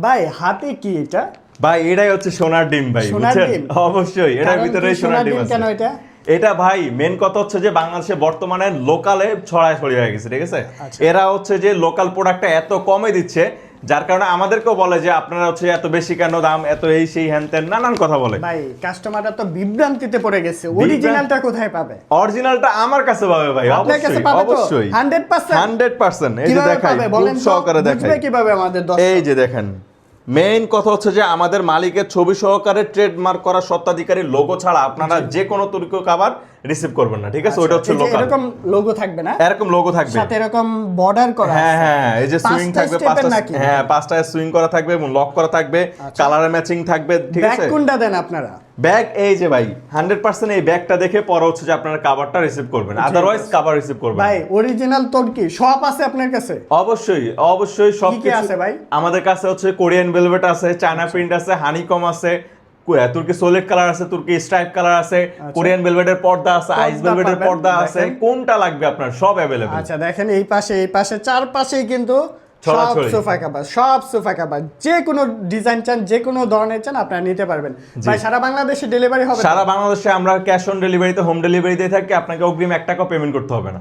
ভাই হাতে কি এটা? ভাই এটাই হচ্ছে সোনার ডিম ভাই, সোনার বুঝছেন? ডিম? অবশ্যই এটার কারণ ভিতরে কি সোনার ডিম কেন আছে। এটা? এটা ভাই মেন কথা হচ্ছে যে বাংলাদেশে বর্তমানে লোকালে ছড়াছড়ি হয়ে গেছে, ঠিক আছে? আচ্ছা। এরা হচ্ছে যে লোকাল প্রোডাক্টটা এত কমে দিচ্ছে, যার কারণে আমাদেরকেও বলে যে আপনারা হচ্ছে এত বেশি কেন দাম, এত এই সেই হ্যান ত্যান নানান কথা বলে। ভাই কাস্টমাররা তো বিভ্রান্তিতে পড়ে গেছে, অরিজিনালটা কোথায় পাবে? অরিজিনালটা আমার কাছে পাবে ভাই, আপনার কাছে অবশ্যই পাবে তো? অবশ্যই 100%? 100%। এই যে কিভাবে দেখাই, পাবে খুব বলেন তো? সহকারে বুঝবে দেখাই। কিভাবে আমাদের দর্শক? এই যে দেখেন, মেইন কথা হচ্ছে যে আমাদের মালিকের ছবি সহকারে ট্রেডমার্ক করা স্বত্বাধিকারী লোগো ছাড়া আপনারা যে কোনো তুর্কি খাবার রিসিভ করবেন না, ঠিক আছে? ওটা হচ্ছে এই যে লোকাল, এরকম লোগো থাকবে না? এরকম লোগো থাকবে, সাথে এরকম বর্ডার করা হ্যাঁ আছে। হ্যাঁ, এই যে সুইং পাঁচটা থাকবে, স্টেপের পাঁচটা, নাকি? হ্যাঁ পাঁচটা সুইং করা থাকবে এবং লক করা থাকবে, কালার ম্যাচিং থাকবে, ঠিক ব্যাক আছে? কোনটা দেন আপনারা? ব্যাগ এই যে ভাই 100% এই ব্যাগটা দেখে পরে হচ্ছে যে আপনারা কাভারটা রিসিভ করবেন, আদারওয়াইজ কাভার রিসিভ করবেন ভাই অরিজিনাল তুর্কি সব আছে আপনার কাছে? অবশ্যই অবশ্যই সব কি কি আছে ভাই? আমাদের কাছে হচ্ছে কোরিয়ান ভেলভেট আছে, চায়না প্রিন্ট আছে, হানিকম আছে, তুর্কি সোলেট কালার আছে, তুর্কি স্ট্রাইপ কালার আছে, কোরিয়ান ভেলভেটের পর্দা আছে, আইস পর্দা ভেলভেটের পাবেন, পর্দা আছে, দেখেন। কোনটা লাগবে আপনার সব অ্যাভেলেবল। আচ্ছা দেখেন এই পাশে চারপাশেই কিন্তু সব ছড়াছড়ি। সোফা কাভার যে কোনো ডিজাইন চান, যে কোনো ধরনের চান আপনারা নিতে পারবেন। ভাই সারা বাংলাদেশে ডেলিভারি হবে তো? সারা বাংলাদেশে আমরা ক্যাশ অন ডেলিভারিতে, হোম ডেলিভারি দিয়ে থাকি, আপনাকে অগ্রিম 1 টাকা পেমেন্ট করতে হবে না।